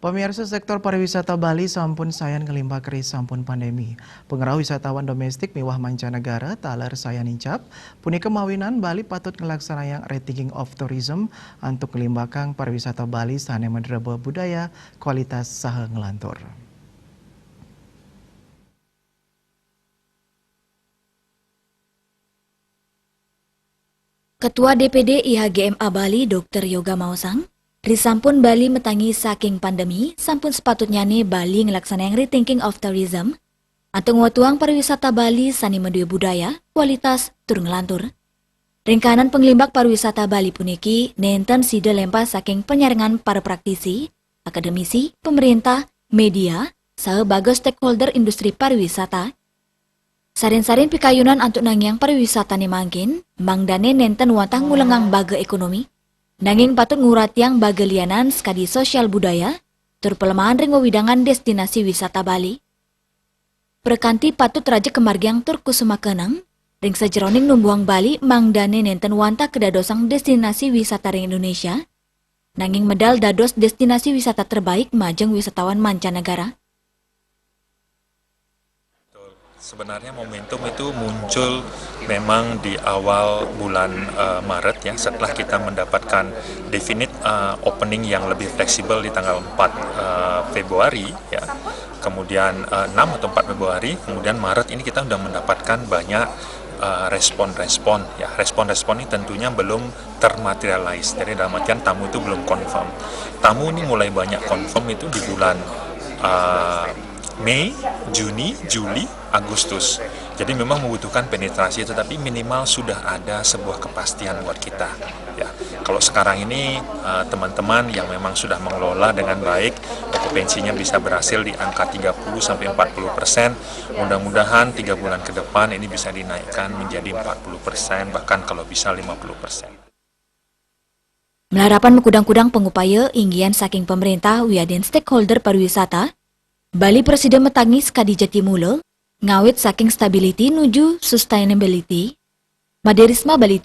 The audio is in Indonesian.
Pemirsa sektor pariwisata Bali sampun sayan ngelimbah keris sampun pandemi. Pengerau wisatawan domestik miwah mancanegara taler sayan incap. Punika mawinan Bali patut ngelaksanakan rating of tourism untuk ngelimbahkan pariwisata Bali sane menerba budaya kualitas saha ngelantur. Ketua DPD IHGMA Bali Dr. Yoga Mausang, risampun Bali metangi saking pandemi, sampun sepatutnya nih Bali ngelaksanakan rethinking of tourism, atau nguatuang pariwisata Bali sani medue budaya, kualitas, tur ngelantur. Ringkanan penglimbak pariwisata Bali puniki nenten sida lempah saking penyaringan para praktisi, akademisi, pemerintah, media, saha bagus stakeholder industri pariwisata. Sarin-sarin pikayunan untuk nangyang pariwisata ni mangkin, mangdane nenten watang ngulengang baga ekonomi, nanging patut nguratiang baga lianan skadi sosial budaya, tur pelemahan ring wewidangan destinasi wisata Bali. Perkanti patut raja kemargiang tur kusuma kenang, ring sajeroning numbuang Bali mangdane nenten wanta kedadosang destinasi wisata ring Indonesia, nanging medal dados destinasi wisata terbaik majeng wisatawan mancanegara. Sebenarnya momentum itu muncul memang di awal bulan Maret ya, setelah kita mendapatkan definite opening yang lebih fleksibel di tanggal 4 Februari ya. Kemudian 6 atau 4 Februari, kemudian Maret ini kita sudah mendapatkan banyak respon-respon ya. Respon-respon ini tentunya belum termaterialize. Jadi dalam artian tamu itu belum confirm. Tamu ini mulai banyak confirm itu di bulan Mei, Juni, Juli, Agustus. Jadi memang membutuhkan penetrasi, tetapi minimal sudah ada sebuah kepastian buat kita. Ya, kalau sekarang ini teman-teman yang memang sudah mengelola dengan baik, okupansinya bisa berhasil di angka 30-40%. Mudah-mudahan 3 bulan ke depan ini bisa dinaikkan menjadi 40%, bahkan kalau bisa 50%. Melarapan mekudang-kudang pengupaya inggian saking pemerintah wiaden stakeholder pariwisata, Bali Presiden metangi skadi jati mula, ngawit saking stability nuju sustainability, Maderisma Bali